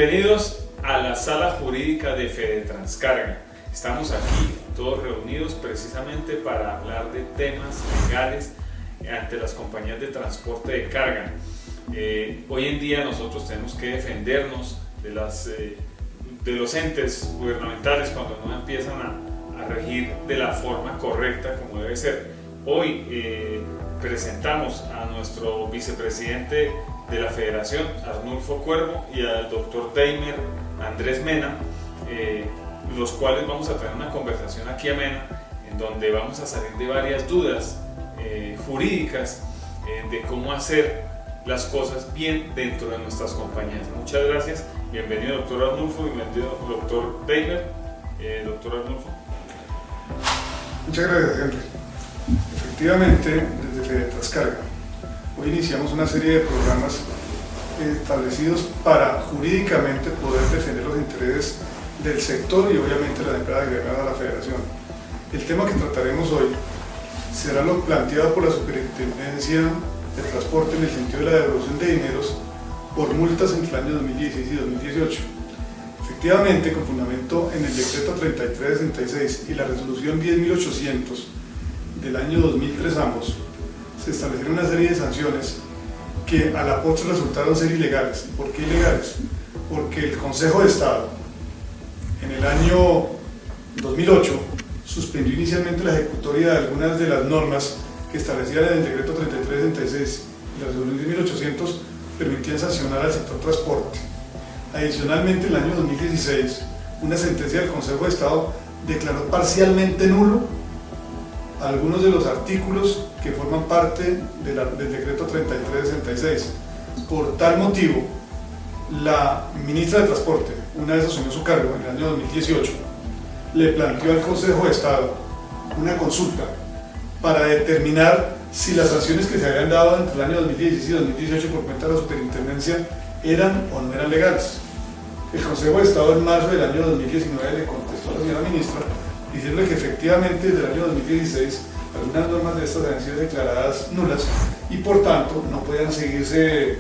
Bienvenidos a la sala jurídica de Fedetranscarga. Estamos aquí todos reunidos precisamente para hablar de temas legales ante las compañías de transporte de carga. Hoy en día nosotros tenemos que defendernos de los entes gubernamentales cuando no empiezan a regir de la forma correcta como debe ser. Hoy presentamos a nuestro vicepresidente de la Federación, Arnulfo Cuervo, y al doctor Deimer Andrés Mena, los cuales vamos a tener una conversación aquí amena, en donde vamos a salir de varias dudas jurídicas de cómo hacer las cosas bien dentro de nuestras compañías. Muchas gracias, bienvenido doctor Arnulfo, bienvenido doctor Deimer. Doctor Arnulfo. Muchas gracias, Henry. Efectivamente, desde Fedetranscarga, hoy iniciamos una serie de programas establecidos para jurídicamente poder defender los intereses del sector y obviamente las empresas agregadas a la Federación. El tema que trataremos hoy será lo planteado por la Superintendencia de Transporte en el sentido de la devolución de dineros por multas entre el año 2016 y 2018. Efectivamente, con fundamento en el decreto 3366 y la resolución 10.800 del año 2003 ambos, se establecieron una serie de sanciones que a la postre resultaron ser ilegales. ¿Por qué ilegales? Porque el Consejo de Estado en el año 2008 suspendió inicialmente la ejecutoria de algunas de las normas que establecían en el decreto 3366 y la resolución 10.800 permitían sancionar al sector transporte. Adicionalmente, en el año 2016, una sentencia del Consejo de Estado declaró parcialmente nulo algunos de los artículos que forman parte del decreto 3366. Por tal motivo, la ministra de Transporte, una vez asumió su cargo en el año 2018, le planteó al Consejo de Estado una consulta para determinar si las sanciones que se habían dado entre el año 2016 y 2018 por cuenta de la Superintendencia eran o no eran legales. El Consejo de Estado en marzo del año 2019 le contestó a la señora ministra diciéndole que efectivamente desde el año 2016 algunas normas de estas habían sido declaradas nulas y por tanto no podían seguirse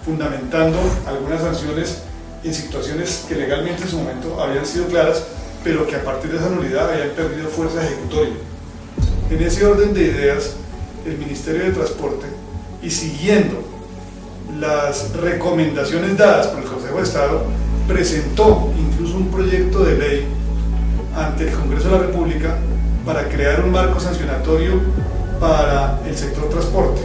fundamentando algunas sanciones en situaciones que legalmente en su momento habían sido claras, pero que a partir de esa nulidad habían perdido fuerza ejecutoria. En ese orden de ideas, el Ministerio de Transporte, y siguiendo las recomendaciones dadas por el Consejo de Estado, presentó incluso un proyecto de ley ante el Congreso de la República para crear un marco sancionatorio para el sector transporte.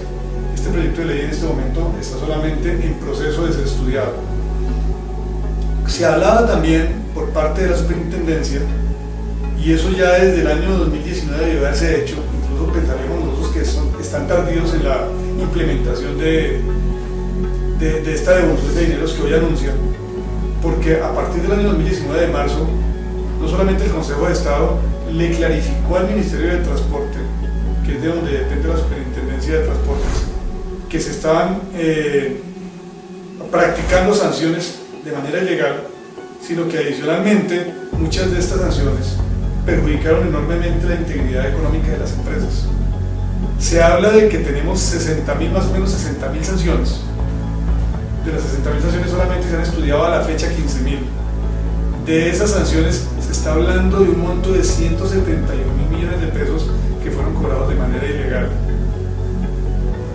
Este proyecto de ley en este momento está solamente en proceso de ser estudiado. Se hablaba también por parte de la Superintendencia, y eso ya desde el año 2019 debió haberse hecho, incluso pensaríamos nosotros que están tardíos en la implementación de esta devolución de dineros que hoy anuncian, porque a partir del año 2019 de marzo, no solamente el Consejo de Estado le clarificó al Ministerio de Transporte, que es de donde depende la Superintendencia de Transportes, que se estaban practicando sanciones de manera ilegal, sino que adicionalmente muchas de estas sanciones perjudicaron enormemente la integridad económica de las empresas. Se habla de que tenemos 60.000, más o menos 60.000 sanciones. De las 60.000 sanciones solamente se han estudiado a la fecha 15.000. De esas sanciones se está hablando de un monto de 171.000 millones de pesos que fueron cobrados de manera ilegal.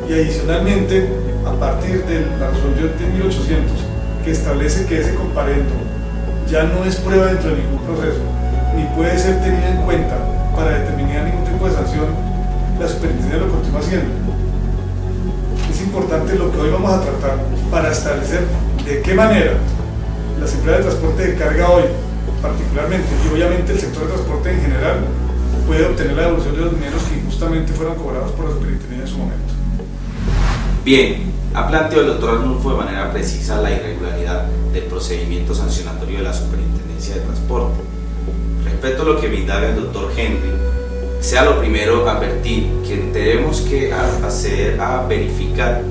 Y adicionalmente, a partir de la resolución 10.800, que establece que ese comparendo ya no es prueba dentro de ningún proceso, ni puede ser tenido en cuenta para determinar ningún tipo de sanción, la Superintendencia lo continúa haciendo. Es importante lo que hoy vamos a tratar para establecer de qué manera las empresas de transporte de carga hoy, particularmente, y obviamente el sector de transporte en general, puede obtener la devolución de los dineros que injustamente fueron cobrados por la Superintendencia en su momento. Bien, ha planteado el doctor Arnulfo de manera precisa la irregularidad del procedimiento sancionatorio de la Superintendencia de Transporte. Respecto a lo que me indaga el doctor Henry, sea lo primero advertir que tenemos que hacer a verificar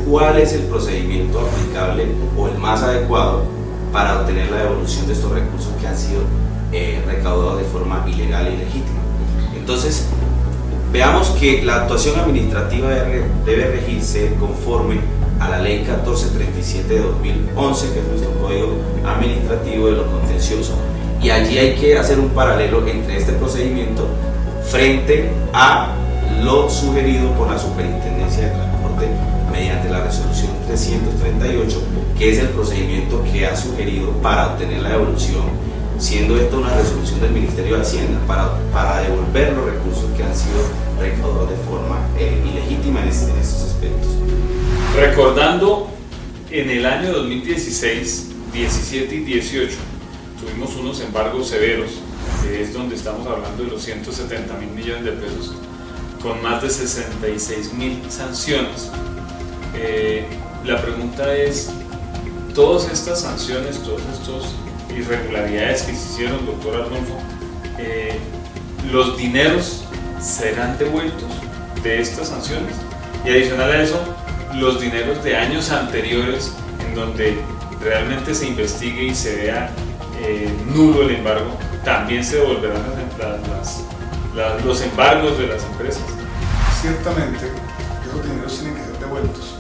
cuál es el procedimiento aplicable o el más adecuado para obtener la devolución de estos recursos que han sido recaudados de forma ilegal e ilegítima. Entonces, Veamos que la actuación administrativa debe regirse conforme a la Ley 1437 de 2011, que es nuestro Código Administrativo de lo Contencioso, y allí hay que hacer un paralelo entre este procedimiento frente a lo sugerido por la Superintendencia de Transporte mediante la resolución 338, que es el procedimiento que ha sugerido para obtener la devolución, siendo esto una resolución del Ministerio de Hacienda para devolver los recursos que han sido recaudados de forma ilegítima en estos aspectos. Recordando, en el año 2016, 17 y 18 tuvimos unos embargos severos, que es donde estamos hablando de los 170.000 millones de pesos, con más de 66.000 sanciones. La pregunta es, todas estas sanciones, todas estas irregularidades que se hicieron, doctor Arnulfo, ¿los dineros serán devueltos de estas sanciones? Y adicional a eso, los dineros de años anteriores en donde realmente se investigue y se vea nulo el embargo, ¿también se devolverán los embargos de las empresas? Ciertamente, esos dineros tienen que ser devueltos,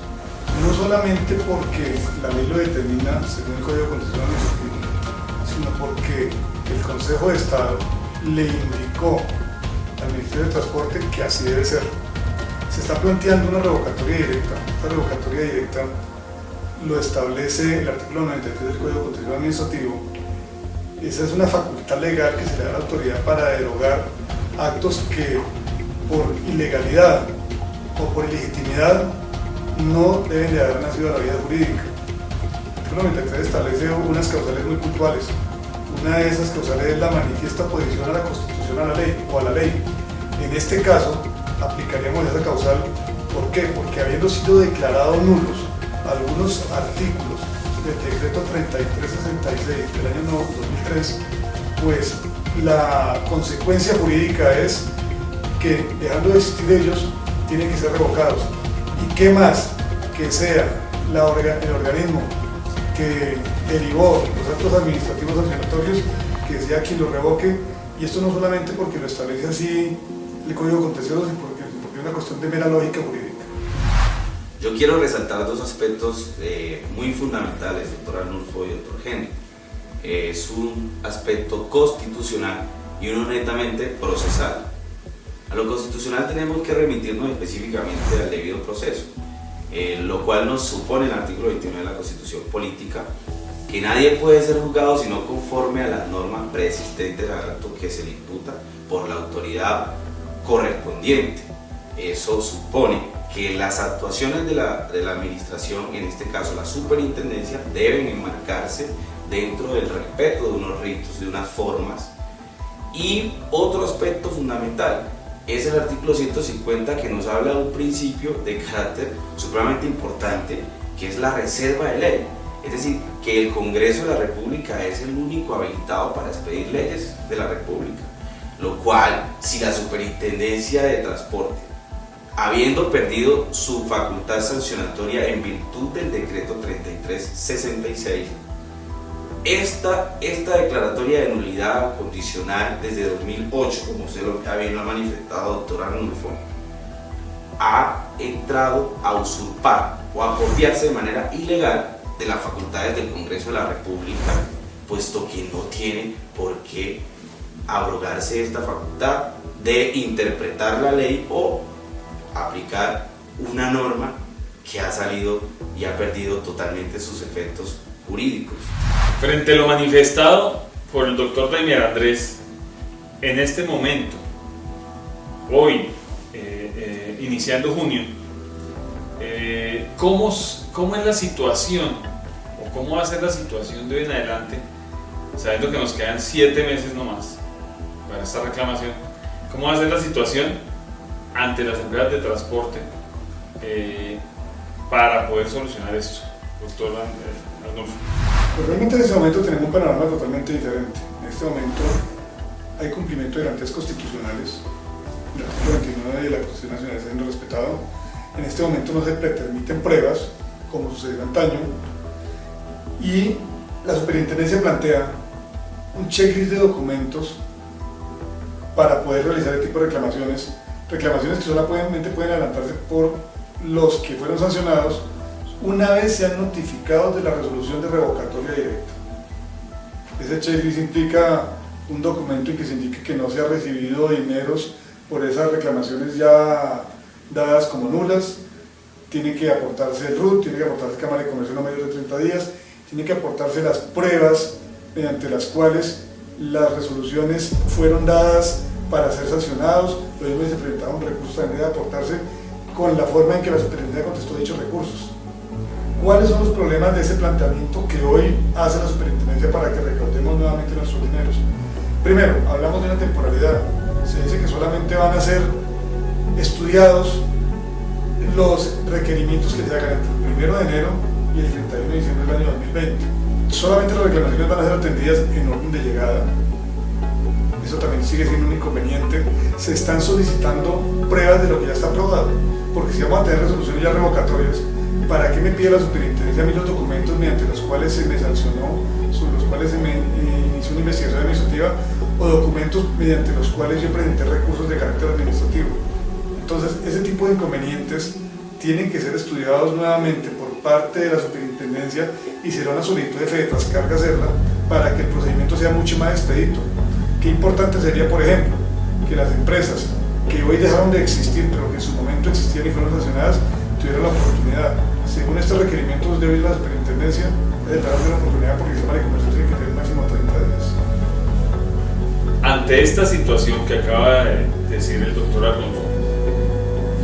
no solamente porque la ley lo determina según el Código Constitucional Administrativo, sino porque el Consejo de Estado le indicó al Ministerio de Transporte que así debe ser. Se está planteando una revocatoria directa. Esta revocatoria directa lo establece el artículo 93 del Código Constitucional Administrativo. Esa es una facultad legal que se le da a la autoridad para derogar actos que por ilegalidad o por ilegitimidad no deben de haber nacido a la vida jurídica. El artículo 93 establece unas causales muy puntuales. Una de esas causales es la manifiesta oposición a la Constitución, a la ley o a la ley. En este caso, aplicaríamos esa causal. ¿Por qué? Porque habiendo sido declarados nulos algunos artículos del decreto 3366 del año 2003, pues la consecuencia jurídica es que, dejando de existir ellos, tienen que ser revocados. ¿Y qué más? Que sea el organismo que derivó los actos administrativos sancionatorios, que sea quien lo revoque, y esto no solamente porque lo establece así el Código Contencioso, sino porque es una cuestión de mera lógica jurídica. Yo quiero resaltar dos aspectos muy fundamentales, doctor Arnulfo y doctor Henry. Es un aspecto constitucional y uno netamente procesal. A lo constitucional tenemos que remitirnos específicamente al debido proceso, lo cual nos supone el artículo 21 de la Constitución Política, que nadie puede ser juzgado sino conforme a las normas preexistentes al acto que se le imputa por la autoridad correspondiente. Eso supone que las actuaciones de la administración, en este caso la superintendencia, deben enmarcarse dentro del respeto de unos ritos, de unas formas. Y otro aspecto fundamental es el artículo 150, que nos habla de un principio de carácter supremamente importante, que es la reserva de ley. Es decir, que el Congreso de la República es el único habilitado para expedir leyes de la República, lo cual, si la Superintendencia de Transporte, habiendo perdido su facultad sancionatoria en virtud del decreto 3366, esta declaratoria de nulidad condicional desde 2008, como usted lo ha manifestado, doctor Arnulfo, ha entrado a usurpar o a apropiarse de manera ilegal de las facultades del Congreso de la República, puesto que no tiene por qué abrogarse esta facultad de interpretar la ley o aplicar una norma que ha salido y ha perdido totalmente sus efectos jurídicos. Frente a lo manifestado por el doctor Daimier Andrés, en este momento, hoy, iniciando junio, ¿cómo es la situación o cómo va a ser la situación de hoy en adelante, sabiendo que nos quedan 7 meses nomás para esta reclamación? ¿Cómo va a ser la situación ante las empresas de transporte para poder solucionar esto, doctor Arnulfo? Pues realmente en este momento tenemos un panorama totalmente diferente. En este momento hay cumplimiento de garantías constitucionales. El artículo 29 de la Constitución Nacional está siendo respetado. En este momento no se pretermiten pruebas, como sucedió antaño, y la superintendencia plantea un checklist de documentos para poder realizar este tipo de reclamaciones, reclamaciones que solamente pueden adelantarse por los que fueron sancionados una vez sean notificados de la resolución de revocatoria directa. Ese checklist implica un documento en que se indique que no se ha recibido dineros por esas reclamaciones ya dadas como nulas. Tiene que aportarse el RUT, tiene que aportarse Cámara de Comercio no mayor de 30 días, tiene que aportarse las pruebas mediante las cuales las resoluciones fueron dadas para ser sancionados. Los mismos se presentaron recursos, también debe aportarse con la forma en que la superintendencia contestó dichos recursos. ¿Cuáles son los problemas de ese planteamiento que hoy hace la superintendencia para que recaudemos nuevamente nuestros dineros? Primero, hablamos de una temporalidad. Se dice que solamente van a ser estudiados los requerimientos que se hagan entre el 1 de enero y el 31 de diciembre del año 2020. Solamente las reclamaciones van a ser atendidas en orden de llegada. Eso también sigue siendo un inconveniente. Se están solicitando pruebas de lo que ya está aprobado, porque si vamos a tener resoluciones ya revocatorias, ¿para qué me pide la superintendencia a mí los documentos mediante los cuales se me sancionó, sobre los cuales se me inició una investigación administrativa, o documentos mediante los cuales yo presenté recursos de carácter administrativo? Entonces, ese tipo de inconvenientes tienen que ser estudiados nuevamente por parte de la superintendencia y será una solicitud de FEDETRANSCARGA hacerla para que el procedimiento sea mucho más expedito. Qué importante sería, por ejemplo, que las empresas que hoy dejaron de existir, pero que en su momento existían y fueron sancionadas, tuvieran la oportunidad, según estos requerimientos debe ir a la superintendencia, de darle la oportunidad porque el Cámara de Comercio tiene que tener máximo 30 días. Ante esta situación que acaba de decir el doctor Arnulfo,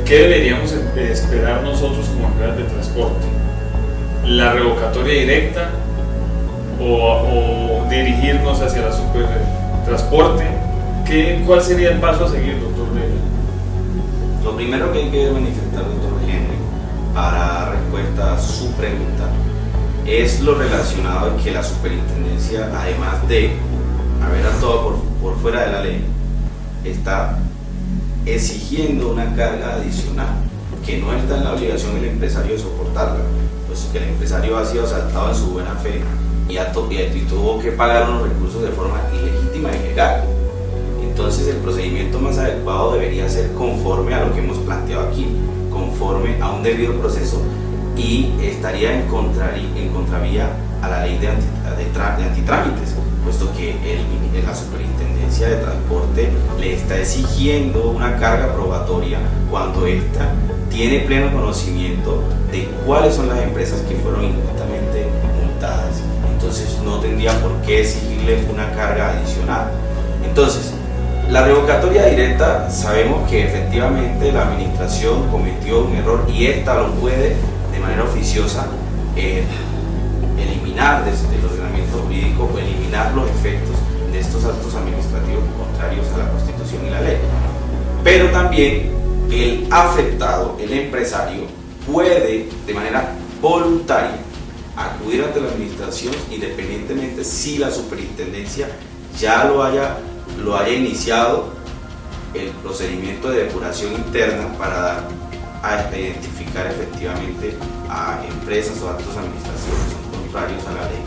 ¿qué deberíamos esperar nosotros como empresas de transporte? ¿La revocatoria directa o dirigirnos hacia la supertransporte? ¿Cuál sería el paso a seguir, doctor? Lo primero que hay que manifestar, doctor Henry, para respuesta a su pregunta, es lo relacionado en que la superintendencia, además de haber actuado por fuera de la ley, está exigiendo una carga adicional que no está en la obligación del empresario de soportarla, puesto que el empresario ha sido asaltado en su buena fe y tuvo que pagar unos recursos de forma ilegítima y ilegal. Entonces el procedimiento más adecuado debería ser conforme a lo que hemos planteado aquí, conforme a un debido proceso, y estaría en contravía a la ley de antitrámites, puesto que la Superintendencia de Transporte le está exigiendo una carga probatoria cuando ésta tiene pleno conocimiento de cuáles son las empresas que fueron injustamente multadas. Entonces no tendría por qué exigirle una carga adicional. Entonces, la revocatoria directa, sabemos que efectivamente la administración cometió un error y esta lo puede de manera oficiosa eliminar desde el ordenamiento jurídico o eliminar los efectos de estos actos administrativos contrarios a la Constitución y la ley. Pero también el afectado, el empresario, puede de manera voluntaria acudir ante la administración independientemente si la superintendencia ya lo haya iniciado el procedimiento de depuración interna para dar a identificar efectivamente a empresas o actos administrativos que son contrarios a la ley.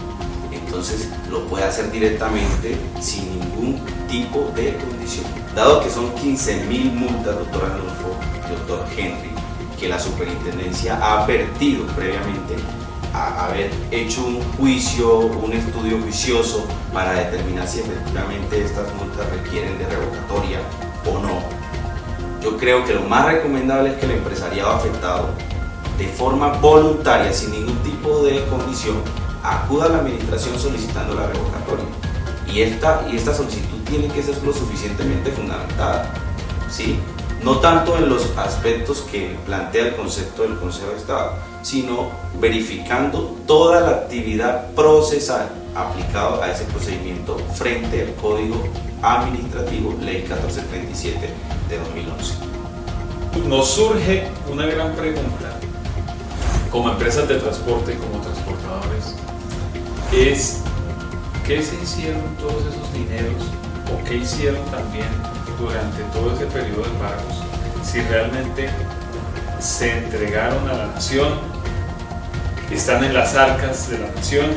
Entonces lo puede hacer directamente sin ningún tipo de condición. Dado que son 15.000 multas, doctor Arnulfo, doctor Henry, que la superintendencia ha advertido previamente a haber hecho un juicio, un estudio juicioso para determinar si efectivamente estas multas requieren de revocatoria o no. Yo creo que lo más recomendable es que el empresariado afectado, de forma voluntaria, sin ningún tipo de condición, acuda a la administración solicitando la revocatoria. Y esta solicitud tiene que ser lo suficientemente fundamentada, ¿sí? No tanto en los aspectos que plantea el concepto del Consejo de Estado, sino verificando toda la actividad procesal aplicada a ese procedimiento frente al Código Administrativo Ley 1437 de 2011. Nos surge una gran pregunta como empresas de transporte y como transportadores, es ¿qué se hicieron todos esos dineros o qué hicieron también durante todo ese periodo de pagos? Si realmente se entregaron a la nación, están en las arcas de la nación,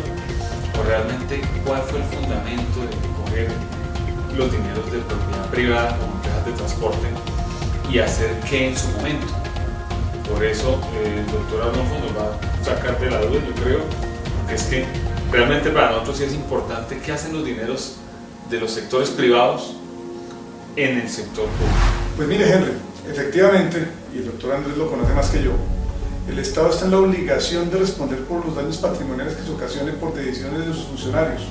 o realmente cuál fue el fundamento de coger los dineros de propiedad privada como empresas de transporte y hacer qué en su momento. Por eso el doctor Arnolfo nos va a sacar de la duda, yo creo, que es que realmente para nosotros sí es importante qué hacen los dineros de los sectores privados en el sector público. Pues mire, Henry, efectivamente, y el doctor Andrés lo conoce más que yo, el Estado está en la obligación de responder por los daños patrimoniales que se ocasionen por decisiones de sus funcionarios.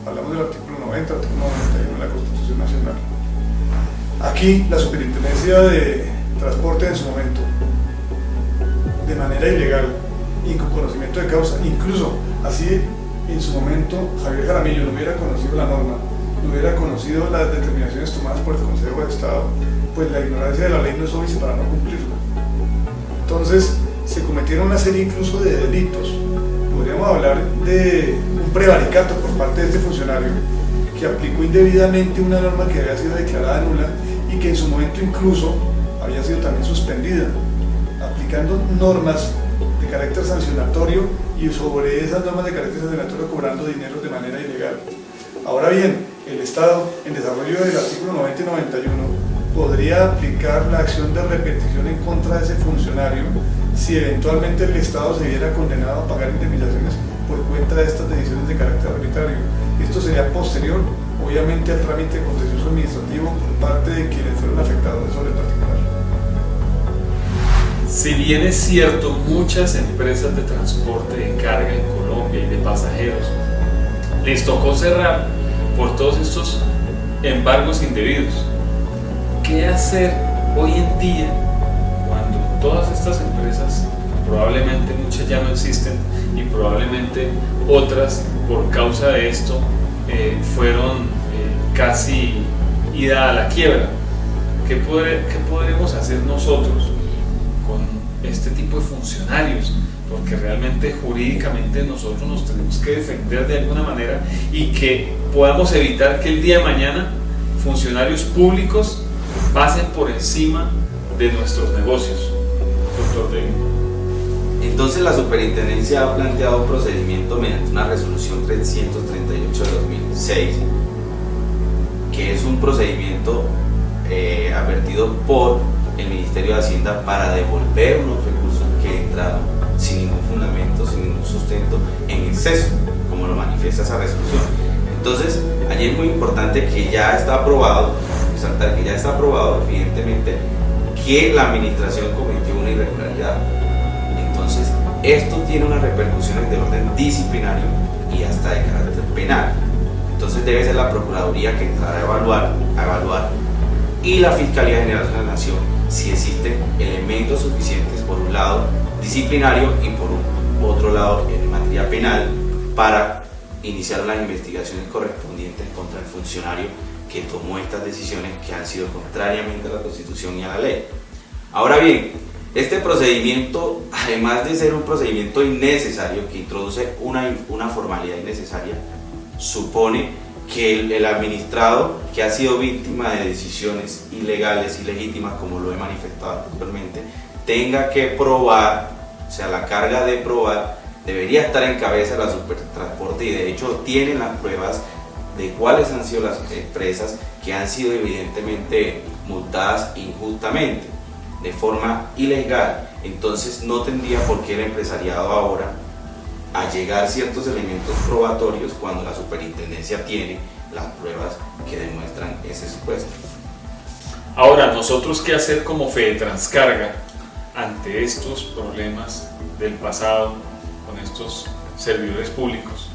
Hablamos del artículo 90, artículo 91 de la Constitución Nacional. Aquí, la Superintendencia de Transporte en su momento, de manera ilegal y con conocimiento de causa, incluso así en su momento Javier Jaramillo no hubiera conocido la norma, no hubiera conocido las determinaciones tomadas por el Consejo de Estado, pues la ignorancia de la ley no es óbice para no cumplirla. Entonces se cometieron una serie incluso de delitos. Podríamos hablar de un prevaricato por parte de este funcionario que aplicó indebidamente una norma que había sido declarada nula y que en su momento incluso había sido también suspendida, aplicando normas de carácter sancionatorio y sobre esas normas de carácter sancionatorio cobrando dinero de manera ilegal. Ahora bien, el Estado, en desarrollo del artículo 90 y 91, podría aplicar la acción de repetición en contra de ese funcionario si eventualmente el Estado se viera condenado a pagar indemnizaciones por cuenta de estas decisiones de carácter arbitrario. Esto sería posterior, obviamente, al trámite contencioso administrativo por parte de quienes fueron afectados sobre el particular. Si bien es cierto, muchas empresas de transporte de carga en Colombia y de pasajeros les tocó cerrar por todos estos embargos indebidos. ¿Qué hacer hoy en día cuando todas estas empresas, probablemente muchas ya no existen y probablemente otras por causa de esto fueron casi ida a la quiebra? ¿Qué podremos hacer nosotros con este tipo de funcionarios? Porque realmente jurídicamente nosotros nos tenemos que defender de alguna manera y que podamos evitar que el día de mañana funcionarios públicos pasen por encima de nuestros negocios. Doctor David. Entonces la Superintendencia ha planteado un procedimiento mediante una resolución 338 de 2006, que es un procedimiento advertido por el Ministerio de Hacienda para devolver unos recursos que entraron sin ningún fundamento, sin ningún sustento, en exceso, como lo manifiesta esa resolución. Entonces, allí es muy importante que ya está aprobado, resaltar que ya está aprobado, evidentemente, que la administración cometió una irregularidad. Entonces, esto tiene unas repercusiones de orden disciplinario y hasta de carácter penal. Entonces, debe ser la Procuraduría que entrará a evaluar y la Fiscalía General de la Nación si existen elementos suficientes, por un lado disciplinario y por otro lado en materia penal, para iniciar las investigaciones correspondientes contra el funcionario que tomó estas decisiones que han sido contrariamente a la Constitución y a la ley. Ahora bien, este procedimiento, además de ser un procedimiento innecesario que introduce una formalidad innecesaria, supone que el administrado que ha sido víctima de decisiones ilegales, ilegítimas, como lo he manifestado anteriormente, tenga que probar, o sea, la carga de probar debería estar en cabeza de la Supertransporte, y de hecho tienen las pruebas de cuáles han sido las empresas que han sido evidentemente multadas injustamente, de forma ilegal. Entonces no tendría por qué el empresariado ahora allegar ciertos elementos probatorios cuando la Superintendencia tiene las pruebas que demuestran ese supuesto. Ahora, ¿nosotros qué hacer como Fedetranscarga ante estos problemas del pasado con estos servidores públicos?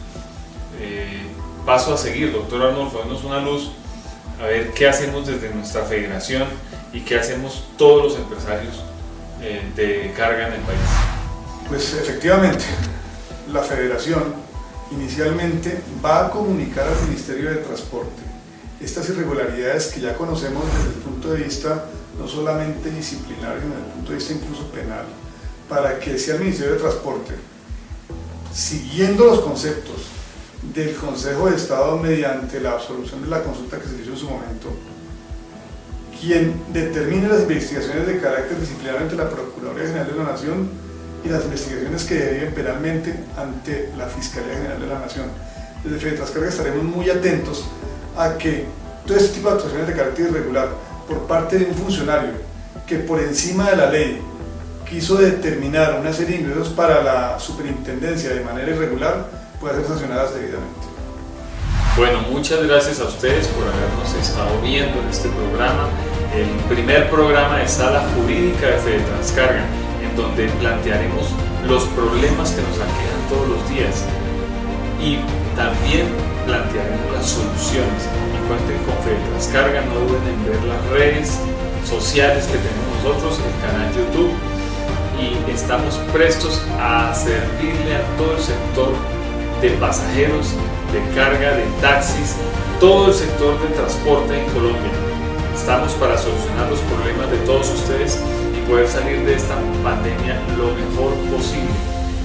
Paso a seguir, doctor Arnolfo, denos una luz a ver qué hacemos desde nuestra federación y qué hacemos todos los empresarios de carga en el país. Pues efectivamente, la federación inicialmente va a comunicar al Ministerio de Transporte estas irregularidades que ya conocemos desde el punto de vista no solamente disciplinario, sino desde el punto de vista incluso penal, para que sea el Ministerio de Transporte, siguiendo los conceptos del Consejo de Estado mediante la absolución de la consulta que se hizo en su momento, quien determine las investigaciones de carácter disciplinario ante la Procuraduría General de la Nación y las investigaciones que deriven penalmente ante la Fiscalía General de la Nación. Desde Fedetranscarga estaremos muy atentos a que todo este tipo de actuaciones de carácter irregular por parte de un funcionario que por encima de la ley quiso determinar una serie de ingresos para la superintendencia de manera irregular, puede ser sancionada debidamente. Bueno, muchas gracias a ustedes por habernos estado viendo en este programa, el primer programa de Sala Jurídica de Fedetranscarga, en donde plantearemos los problemas que nos aquejan todos los días y también plantearemos las soluciones. Y cuenten con Fedetranscarga, no duden en ver las redes sociales que tenemos nosotros, el canal YouTube, y estamos prestos a servirle a todo el sector de pasajeros, de carga, de taxis, todo el sector de transporte en Colombia. Estamos para solucionar los problemas de todos ustedes y poder salir de esta pandemia lo mejor posible.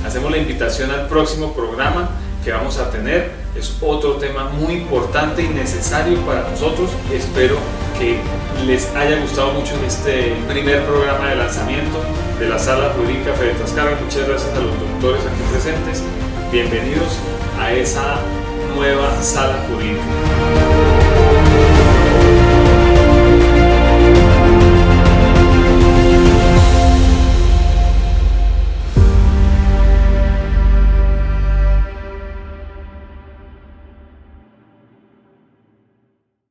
Hacemos la invitación al próximo programa que vamos a tener. Es otro tema muy importante y necesario para nosotros. Espero que les haya gustado mucho este primer programa de lanzamiento de la Sala Jurídica Fedetranscarga. Muchas gracias a los doctores aquí presentes. Bienvenidos a esa nueva Sala Jurídica.